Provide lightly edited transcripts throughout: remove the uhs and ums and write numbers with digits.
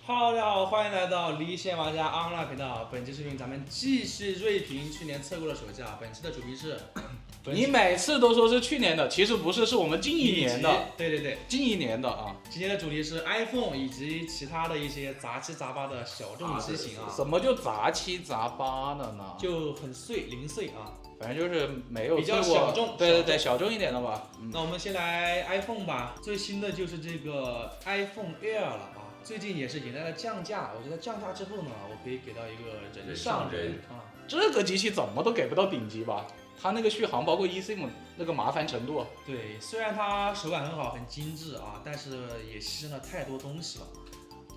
Hello，大家好，欢迎来到离线玩家 online 频道。本期视频咱们继续锐评去年测过的手机啊。本期的主题是，你每次都说是去年的，其实不是，是我们近一年的。对，近一年的啊。今天的主题是 iPhone 以及其他的一些杂七杂八的小众机型啊。什么就杂七杂八的呢？就很零碎啊。反正就是没有比较小众。对，小众一点的吧。那我们先来 iPhone 吧，最新的就是这个 iPhone Air 了啊。最近也是迎来了降价，我觉得降价之后呢，我可以给到一个人上人啊。这个机器怎么都给不到顶级吧？它那个续航，包括 eSIM 那个麻烦程度。对，虽然它手感很好，很精致啊，但是也牺牲了太多东西了。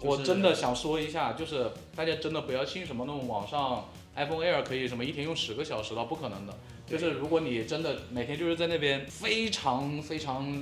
我真的想说一下，就是大家真的不要信什么那种网上 iPhone Air 可以什么一天用10个小时的，不可能的。就是如果你真的每天就是在那边非常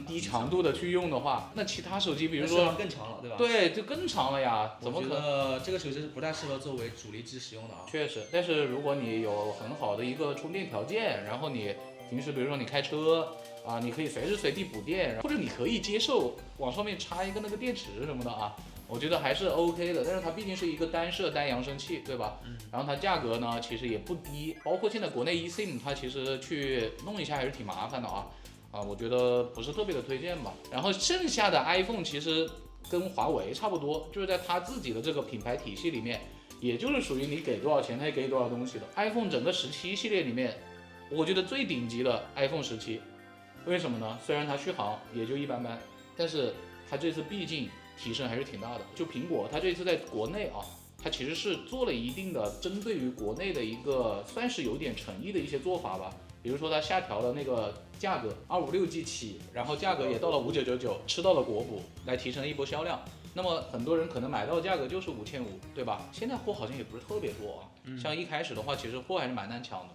低强度的去用的话，那其他手机比如说更长了，对吧？对，就更长了呀。怎么可能？这个手机是不太适合作为主力机使用的啊。确实，但是如果你有很好的一个充电条件，然后你平时比如说你开车啊，你可以随时随地补电，或者你可以接受往上面插一个那个电池什么的啊。我觉得还是 OK 的，但是它毕竟是一个单摄单扬声器，对吧？然后它价格呢，其实也不低，包括现在国内 eSIM 它其实去弄一下还是挺麻烦的啊，我觉得不是特别的推荐吧。然后剩下的 iPhone 其实跟华为差不多，就是在它自己的这个品牌体系里面，也就是属于你给多少钱它也给多少东西的。iPhone 整个17系列里面，我觉得最顶级的 iPhone 17，为什么呢？虽然它续航也就一般般，但是它这次毕竟提升还是挺大的。就苹果它这次在国内啊，它其实是做了一定的针对于国内的一个算是有点诚意的一些做法吧。比如说它下调了那个价格，256G 起，然后价格也到了5999，吃到了国补，来提升一波销量。那么很多人可能买到的价格就是5500，对吧？现在货好像也不是特别多啊，像一开始的话，其实货还是蛮难抢的。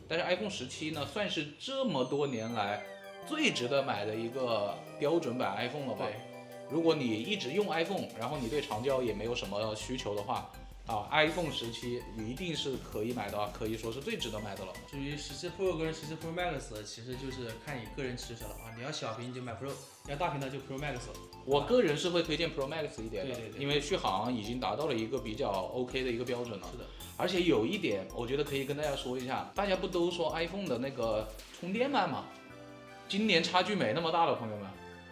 但是 iPhone 17呢，算是这么多年来最值得买的一个标准版 iPhone 了吧？如果你一直用 iPhone， 然后你对长焦也没有什么需求的话，iPhone 17一定是可以买的，可以说是最值得买的了。至于17 Pro 跟17 Pro Max， 其实就是看你个人取舍了啊。你要小屏就买 Pro， 要大屏的就 Pro Max。我个人是会推荐 Pro Max 一点的，对，因为续航已经达到了一个比较 OK 的一个标准了。是的，而且有一点，我觉得可以跟大家说一下，大家不都说 iPhone 的那个充电慢吗？今年差距没那么大了，朋友们。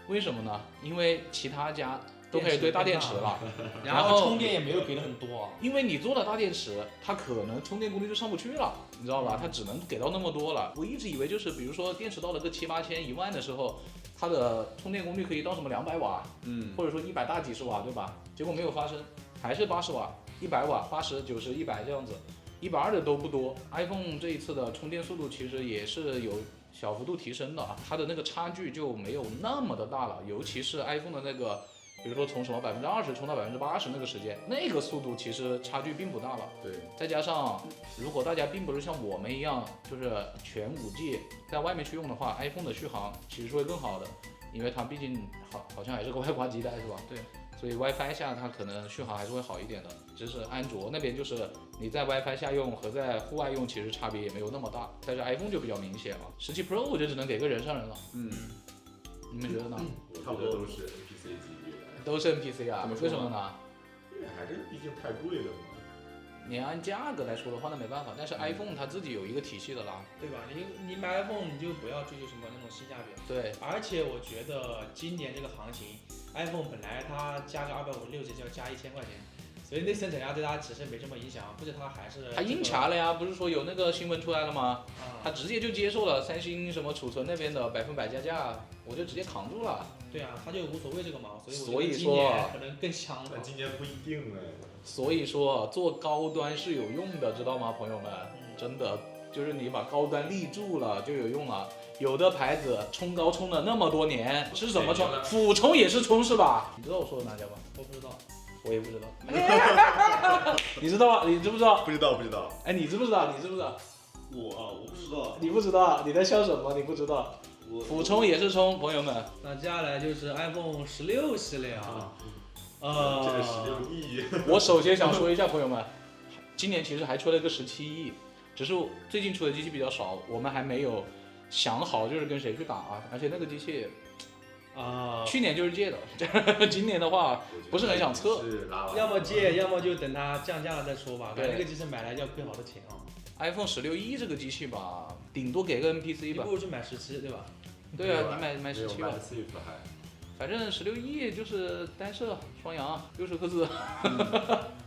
为什么呢？因为其他家都开始堆大电池了，然后充电也没有给的很多，因为你做了大电池，它可能充电功率就上不去了，你知道吧？它只能给到那么多了。我一直以为就是比如说电池到了个7、8千、1万的时候，它的充电功率可以到什么200瓦，或者说100大几十瓦，对吧？结果没有发生，还是80瓦、100瓦、80、90、100这样子，120的都不多。iPhone 这一次的充电速度其实也是有小幅度提升的啊，它的那个差距就没有那么的大了，尤其是 iPhone 的那个，比如说从什么20%充到80%那个时间，那个速度其实差距并不大了。对，再加上如果大家并不是像我们一样，就是全5G 在外面去用的话 ，iPhone 的续航其实是会更好的，因为它毕竟好像还是个外挂基带，是吧？对。所以 WiFi 下它可能续航还是会好一点的，只是安卓那边就是你在 WiFi 下用和在户外用其实差别也没有那么大，但是 iPhone 就比较明显了。17 Pro 我就只能给个人上人了，你们觉得呢？差不多都是 NPC 级别的，都是 NPC 啊？为什么呢？因为还是毕竟太贵了嘛。你按价格来说的话，那没办法，但是 iPhone 它自己有一个体系的啦，对吧？你买 iPhone 你就不要追求什么那种性价比。对，而且我觉得今年这个行情 ，iPhone 本来它加个256G就要加1000块钱，所以内存涨价对它其实没什么影响，或者它还是它硬掐了呀，不是说有那个新闻出来了吗？它直接就接受了三星什么储存那边的100%加价，我就直接扛住了。对啊，它就无所谓这个嘛，所以今年可能更香。但今年不一定哎。所以说做高端是有用的，知道吗，朋友们？真的就是你把高端立住了就有用了。有的牌子冲高冲了那么多年，是怎么冲？俯冲也是冲是吧？你知道我说的哪家吗？我不知道，我也不知道。你知道吗？你知不知道？不知道。哎，你知不知道？我不知道。你不知道？你在笑什么？你不知道？俯冲也是冲，朋友们。那接下来就是 iPhone 16系列啊。这个16亿。我首先想说一下，朋友们，今年其实还出了一个17亿，只是最近出的机器比较少，我们还没有想好就是跟谁去打啊。而且那个机器啊，去年就是借的，今年的话不是很想测。是拉完要么借，要么就等它降价了再说吧。对感觉这个机器买来就要亏好多钱啊。iPhone 16E 这个机器吧，顶多给个 NPC 吧你不。如去买17，对吧？对啊，你买17吧。 Swift 还反正16E 就是单摄双扬60赫兹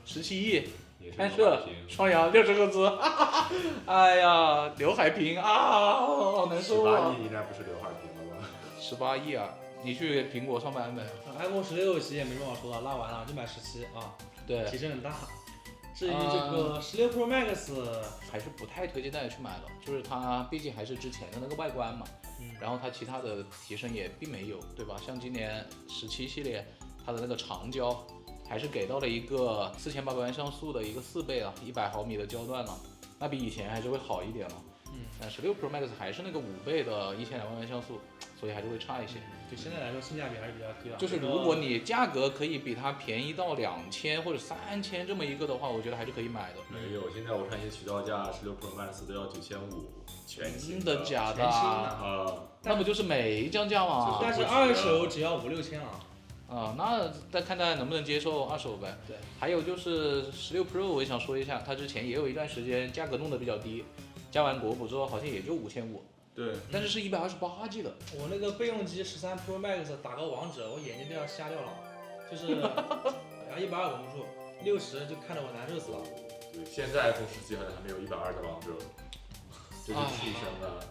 ，17E 也是单摄双扬60赫兹，哎呀，刘海屏啊，好难受啊。 18亿应该不是刘海屏了吧？ 18亿啊，你去苹果上班呗。iPhone 16其实也没什么好说的，拉完了就买17啊，对，提升很大。至于这个16 Pro Max，还是不太推荐大家去买的，就是它毕竟还是之前的那个外观嘛，然后它其他的提升也并没有，对吧？像今年17系列，它的那个长焦还是给到了一个4800万像素的一个4倍啊，100毫米的焦段了，那比以前还是会好一点了。但16 Pro Max 还是那个5倍的1200万像素，所以还是会差一些。就现在来说性价比还是比较低的。就是如果你价格可以比它便宜到2000或者3000这么一个的话，我觉得还是可以买的。没有，现在我看一些渠道价16 Pro Max 都要9500，全新真的假的全新啊？那不就是没降价吗？但是二手只要5、6千啊。那再看大家能不能接受二手呗。对。还有就是16 Pro， 我也想说一下，它之前也有一段时间价格弄得比较低，加完国补之后好像也就5500。对。但是是128G 的。我那个备用机13 Pro Max 打个王者，我眼睛都要瞎掉了，就是然后120稳不住，60就看得我难受死了。对，现在 iPhone 17好像还没有120的王者，这是提升的。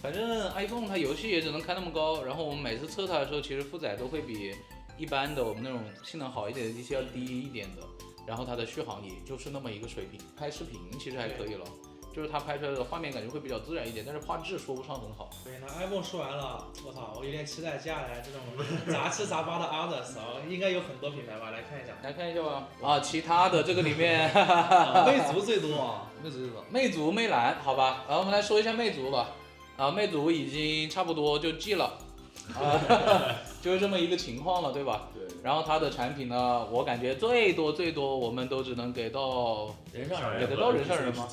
反正 iPhone 它游戏也只能开那么高，然后我们每次测它的时候，其实负载都会比一般的我们那种性能好一点的机器要低一点的，然后它的续航也就是那么一个水平。拍视频其实还可以了，就是它拍出来的画面感觉会比较自然一点，但是画质说不上很好。对，那 iPhone 说完了，我操，我有点期待接下来这种杂七杂八的 others 啊，应该有很多品牌吧，来看一下。来看一下吧。其他的这个里面，魅族最多啊，魅族最多。魅族、魅蓝，好吧，然后我们来说一下魅族吧。魅族已经差不多就寄了，就是这么一个情况了，对吧？对。然后它的产品呢，我感觉最多我们都只能给到人上人，给得到人上人吗？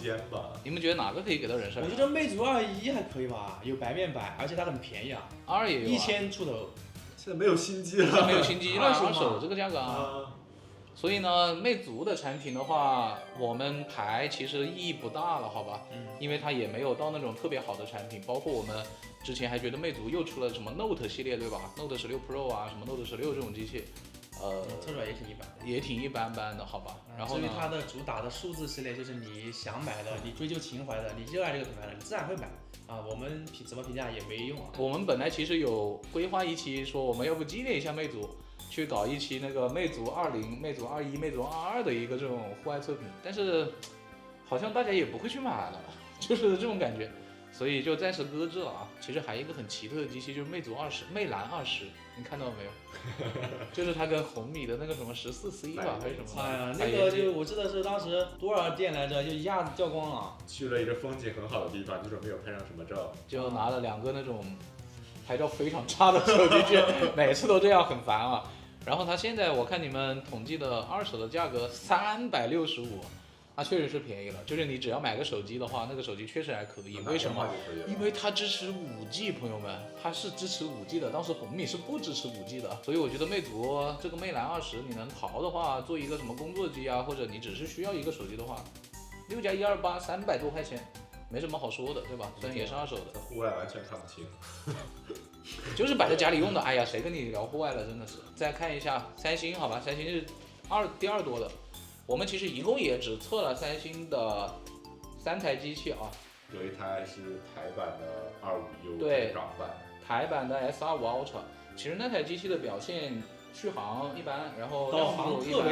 你们觉得哪个可以给到人上人？我觉得魅族21还可以吧，有白面版，而且它很便宜啊，2也有1000出头。现在没有新机了，现在没有新机了，二手这个价格啊。所以呢，魅族的产品的话，我们排其实意义不大了，好吧？因为它也没有到那种特别好的产品，包括我们之前还觉得魅族又出了什么 Note 系列，对吧 ？Note 16 Pro 啊，什么 Note 16这种机器，测出来也挺一般，也挺一般般的，好吧？然后呢，至于它的主打的数字系列，就是你想买的，你追求情怀的，你热爱这个品牌的，你自然会买啊。我们怎么评价也没用啊。我们本来其实有规划一期说我们要不纪念一下魅族，去搞一期那个魅族20、魅族21、魅族22的一个这种户外测评，但是好像大家也不会去买了，就是这种感觉，所以就暂时搁置了啊。其实还有一个很奇特的机器，就是魅族20、魅蓝20，你看到没有？就是它跟红米的那个什么14C 吧，还是什么？哎呀，那个就我记得是当时多少店来着，就一下子掉光了。去了一个风景很好的地方，就是没有拍上什么照，就拿了2个那种拍照非常差的手机去，每次都这样，很烦啊。然后它现在我看你们统计的二手的价格365，那确实是便宜了。就是你只要买个手机的话，那个手机确实还可以。为什么？因为它支持5G，朋友们，它是支持5G 的。当时红米是不支持5G 的，所以我觉得魅族这个魅蓝20，你能淘的话，做一个什么工作机啊，或者你只是需要一个手机的话，6+128，300多块钱，没什么好说的，对吧？虽然也是二手的，在户外完全看不清。就是摆在家里用的。哎呀，谁跟你聊户外了，真的是。再看一下三星，好吧，三星是第二多的。我们其实一共也只测了三星的3台机器啊。有一台是台版的25U，对，港版。台版的 S25 Ultra， 其实那台机器的表现，续航一般，然后导航特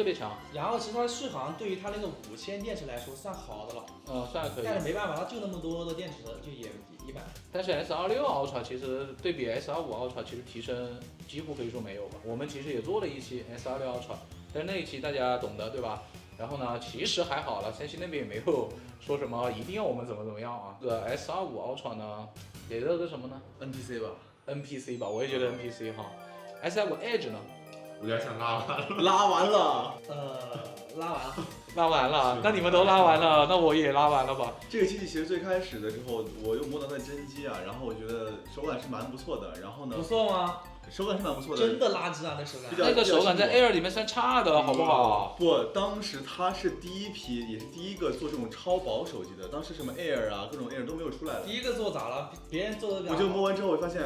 别强，然后其实它的续航对于它那个5000电池来说算好的了，算可以。但是没办法，它就那么多的电池，就也一般。但是 S26 Ultra 其实对比 S25 Ultra 其实提升几乎可以说没有吧。我们其实也做了一期 S26 Ultra， 但是那一期大家懂的，对吧？然后呢，其实还好了，三星那边也没有说什么一定要我们怎么样啊。这个 S25 Ultra 呢，给了个什么呢 ？NPC 吧 ，NPC 吧，我也觉得 NPC 哈。S25 Edge 呢？有点想拉完了。拉完了。拉完了。拉完了是，那你们都拉完了，那我也拉完了吧？这个机器其实最开始的时候，我又摸到它的真机啊，然后我觉得手感是蛮不错的。然后呢不，错吗？手感是蛮不错的。真的垃圾啊，那手感比。较那个手感在 Air 里面算差的，好不好？不，当时它是第一批，也是第一个做这种超薄手机的。当时什么 Air 啊，各种 Air 都没有出来的。第一个做咋了？别人做的比较我好。就摸完之后，我发现，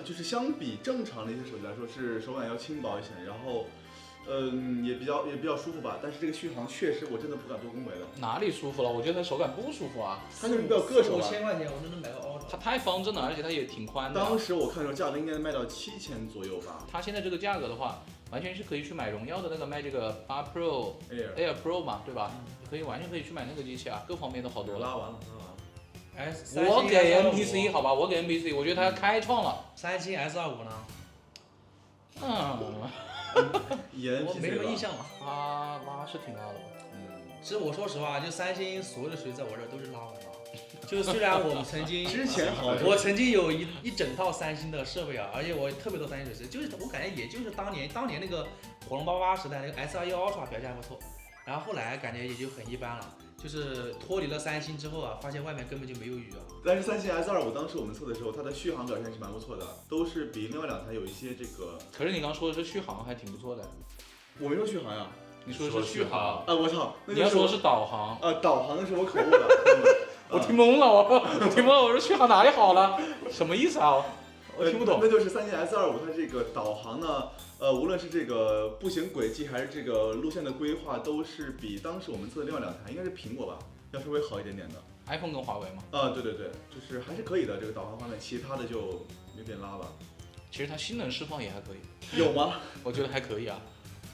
就是相比正常的一些手机来说，是手感要轻薄一些，然后，也比较舒服吧。但是这个续航确实我真的不敢多恭维了，哪里舒服了？我觉得手感不舒服啊，它就是比较硌手啊。 5000块钱，我真的买个 Ultra。它太方正了，而且它也挺宽的。当时我看的时候，价格应该卖到7000左右吧。它现在这个价格的话，完全是可以去买荣耀的那个卖这个8 Pro Air Pro 嘛，对吧？完全可以去买那个机器啊，各方面都好多了。拉完了。我给 MPC 好吧，我给 MPC，我觉得它开创了。三星 S25呢？也我没什么印象了。拉是挺拉的吧？其实我说实话，就三星所有的手机在我这儿都是拉完的。就虽然我们曾经之前好像我曾经有一整套三星的设备啊，而且我特别多三星手机，就是我感觉也就是当年那个火龙88时代那个 S21 Ultra 表现还不错，然后后来感觉也就很一般了，就是脱离了三星之后啊，发现外面根本就没有雨啊。但是三星 S25当时我们测的时候，它的续航表现是蛮不错的，都是比另外两台有一些这个。可是你刚说的是续航还挺不错的，我没说续航呀。你说的是续航，啊，我操，那就是你要说的是导航。导航的是我口误了。我听懵了，我听懵了，我说续航哪里好了？什么意思啊？我听不懂。那就是三星 S25，它这个导航呢，无论是这个步行轨迹还是这个路线的规划，都是比当时我们测的另外两台，应该是苹果吧，要稍微好一点点的。iPhone 跟华为嘛。对，就是还是可以的这个导航方面，其他的就有点拉了。其实它性能释放也还可以。有吗？我觉得还可以啊。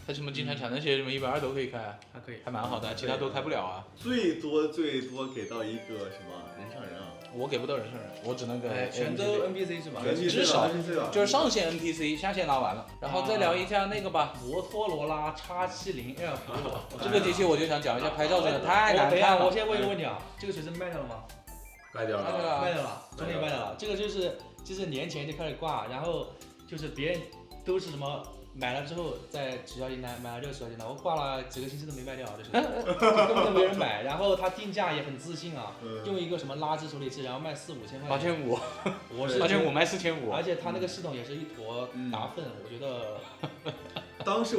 它什么金铲铲那些什么120都可以开，还可以，还蛮好的，其他都开不了啊。最多给到一个什么人上人啊？我给不到人上人，我只能给全都 NPC 是吧？至少就是上线 NPC，下线拉完了。然后再聊一下那个吧，摩托罗拉 X70 Air Pro。这个机器我就想讲一下，拍照真的太难看了。我先问一个问题啊，这个随身卖掉了吗？卖掉了，卖掉了，终于卖掉了。这个就是年前就开始挂，然后就是别人都是什么。买了之后再取消订单，买了这个取消订单，我挂了几个星期都没卖掉，这手机根本就没人买。然后他定价也很自信啊，用一个什么垃圾处理器，然后卖4、5千块钱。8500，我是8500卖4500，而且他那个系统也是一坨打粪，我觉得。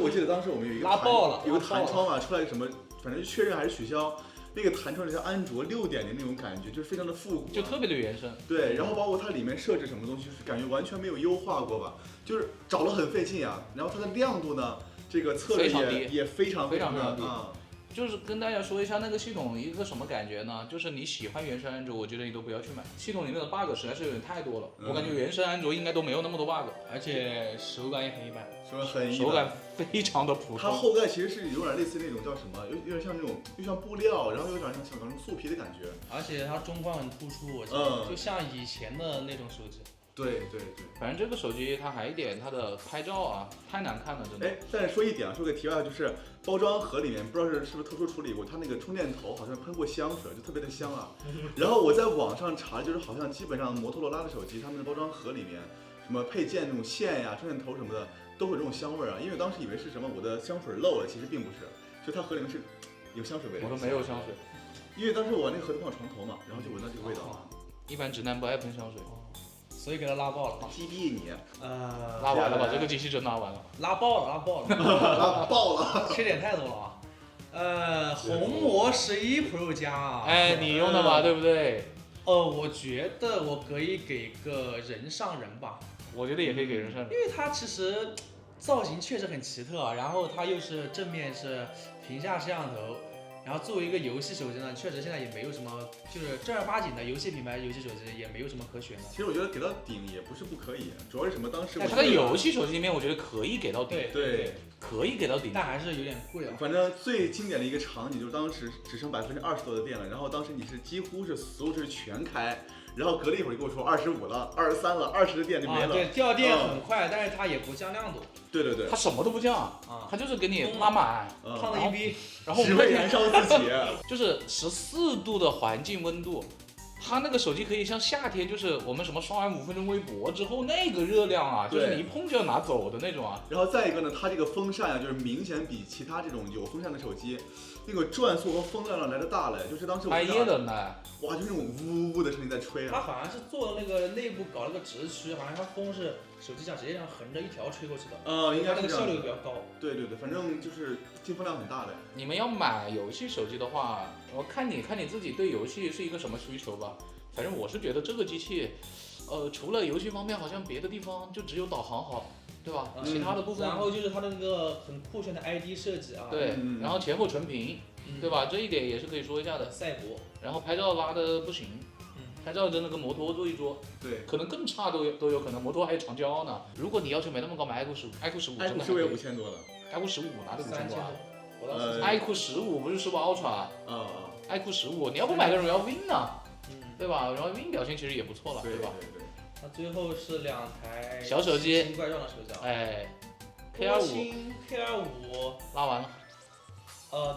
我记得当时我们有一个拉爆了，有个弹窗嘛，出来什么，反正确认还是取消。那个弹窗像安卓6.0那种感觉，就是非常的复古，就特别的原生。对，然后包括它里面设置什么东西，就是感觉完全没有优化过吧，就是找了很费劲啊。然后它的亮度呢，这个策略也非常低啊。就是跟大家说一下那个系统一个什么感觉呢？就是你喜欢原生安卓，我觉得你都不要去买，系统里面的 bug 实在是有点太多了。我感觉原生安卓应该都没有那么多 bug，而且手感也很一般，手感非常的普通。它后盖其实是有点类似那种叫什么，有点像那种又像布料，然后有点像那种素皮的感觉。而且它中框很突出，我记得就像以前的那种手机。对，反正这个手机它还一点，它的拍照啊太难看了，真的。但是说一点啊，说个题外话，就是包装盒里面不知道是不是特殊处理过，它那个充电头好像喷过香水，就特别的香啊。然后我在网上查，就是好像基本上摩托罗拉的手机，他们的包装盒里面什么配件那种线呀、充电头什么的，都会有这种香味啊。因为当时以为是什么我的香水漏了，其实并不是，就它盒里面是有香水味的。我说没有香水，因为当时我那个盒子放床头嘛，然后就闻到这个味道。一般直男不爱喷香水。所以给它拉爆了。PB 你，拉完了吧？这个机器真拉完了。拉爆了，拉爆了，缺点太多了啊。红魔11 Pro 加。哎，你用的吧，对不对？我觉得我可以给个人上人吧。我觉得也可以给人上人，因为它其实造型确实很奇特，然后它又是正面是屏下摄像头。然后作为一个游戏手机呢，确实现在也没有什么，就是正儿八经的游戏品牌游戏手机也没有什么可选的。其实我觉得给到顶也不是不可以，主要是什么？当时它在游戏手机里面，我觉得可以给到顶，对，可以给到顶，但还是有点贵啊。反正最经典的一个场景就是当时只剩20%多的电了，然后当时你是几乎是所有是全开。然后隔了一会儿就跟我说25了、23了、20的电就没了。对，掉电很快，但是它也不降亮度。对，它什么都不降，它就是给你拉满，烫了一逼，然后只会燃烧自己。就是14度的环境温度，它那个手机可以像夏天，就是我们什么刷完5分钟微博之后那个热量啊，就是你一碰就要拿走的那种啊。然后再一个呢，它这个风扇啊，就是明显比其他这种有风扇的手机，那个转速和风量来的大嘞。就是当时我半夜的呢，哇，就那种呜呜的声音在吹它啊。好像是做那个内部搞了个直驱，好像它风是手机上直接这样横着一条吹过去的。应该它那个效是这样子率比较高。对对对，反正就是进风量很大的。你们要买游戏手机的话，我看你自己对游戏是一个什么需求吧。反正我是觉得这个机器，除了游戏方面，好像别的地方就只有导航好，对吧？其他的部分，然后就是它的那个很酷炫的 ID 设计啊。对，然后前后纯屏，对吧？这一点也是可以说一下的。赛博。然后拍照拉的不行，拍照真的跟摩托坐一桌，对，可能更差都有可能，摩托还有长焦呢。如果你要求没那么高，买 iQOO 15真的还可以。 5000多的。iQOO 15哪里5000多啊3000多。？iQOO 15不是15 Ultra，iQOO 啊15，你要不买个荣耀 Win 呢？对吧？荣耀 Win 表现其实也不错了，对吧？对。它最后是2台小手机奇形怪状的手机。哎，K25 拉完了。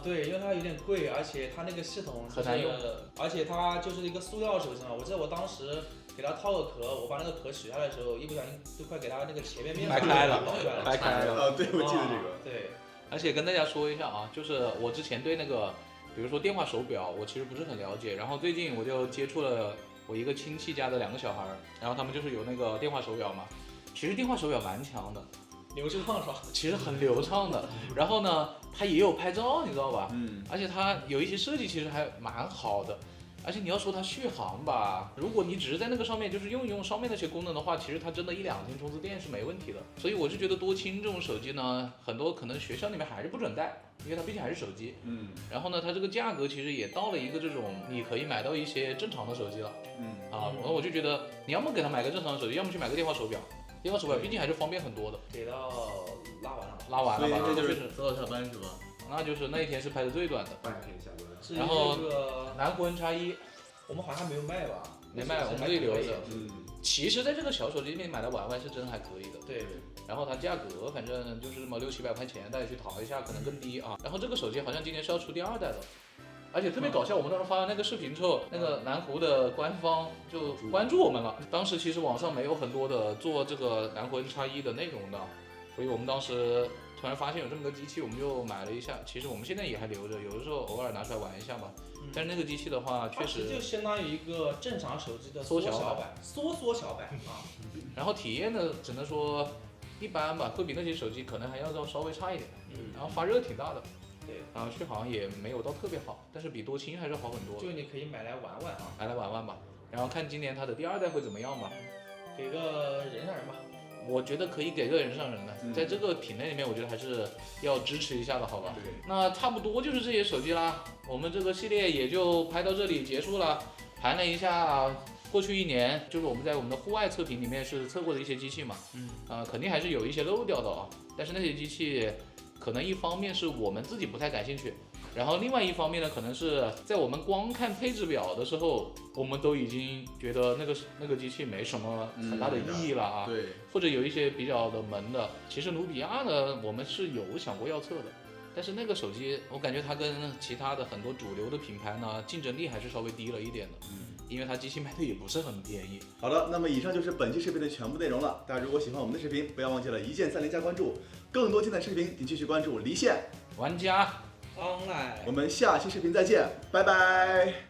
对，因为它有点贵，而且它那个系统很难用，而且它就是一个塑料手机嘛。我记得我当时给它套个壳，我把那个壳取下来的时候，一不小心就快给它那个前面面掰开了，掰开了。对，我记得这个。对，而且跟大家说一下啊，就是我之前对那个，比如说电话手表，我其实不是很了解。然后最近我就接触了我一个亲戚家的2个小孩，然后他们就是有那个电话手表嘛。其实电话手表蛮强的，流畅是吧？其实很流畅的。然后呢，它也有拍照，你知道吧？嗯。而且它有一些设计其实还蛮好的。而且你要说它续航吧，如果你只是在那个上面就是用一用上面那些功能的话，其实它真的1-2天充次电是没问题的。所以我就觉得多清这种手机呢，很多可能学校里面还是不准带，因为它毕竟还是手机。然后呢，它这个价格其实也到了一个这种你可以买到一些正常的手机了。我就觉得你要么给他买个正常的手机，要么去买个电话手表。电话手表毕竟还是方便很多的。给到拉完了吧？拉完了吧？这就是早早下班是吧？那就是那一天是拍的最短的。半天下班。然后南湖 N-1，我们好像没有卖吧？没卖，我们这里留着。其实，在这个小手机里面买的玩玩是真还可以的。对。然后它价格反正就是这么600-700块钱，大家去淘一下，可能更低啊。然后这个手机好像今年是要出第2代的，而且特别搞笑，我们当时发完那个视频之后，那个南湖的官方就关注我们了。当时其实网上没有很多的做这个南湖 N-1的内容的，所以我们当时突然发现有这么个机器，我们就买了一下。其实我们现在也还留着，有的时候偶尔拿出来玩一下吧。但是那个机器的话，确实就相当于一个正常手机的缩小版啊。然后体验呢，只能说一般吧，会比那些手机可能还要稍微差一点。然后发热挺大的。对。然后续航也没有到特别好，但是比多清还是好很多。就你可以买来玩玩啊。买来玩玩吧，然后看今年它的第2代会怎么样吧。给个人上人吧。我觉得可以给个人上人的，在这个品类里面，我觉得还是要支持一下的，好吧？对。那差不多就是这些手机啦，我们这个系列也就拍到这里结束了。盘了一下过去1年，就是我们在我们的户外测评里面是测过的一些机器嘛，肯定还是有一些漏掉的啊。但是那些机器，可能一方面是我们自己不太感兴趣。然后另外一方面呢，可能是在我们光看配置表的时候，我们都已经觉得那个机器没什么很大的意义了啊。对。或者有一些比较的萌的，其实努比亚呢，我们是有想过要测的，但是那个手机我感觉它跟其他的很多主流的品牌呢，竞争力还是稍微低了一点的。因为它机器卖的也不是很便宜。好的，那么以上就是本期视频的全部内容了。大家如果喜欢我们的视频，不要忘记了一键30加关注，更多精彩视频请继续关注离线玩家。online，我们下期视频再见，拜拜。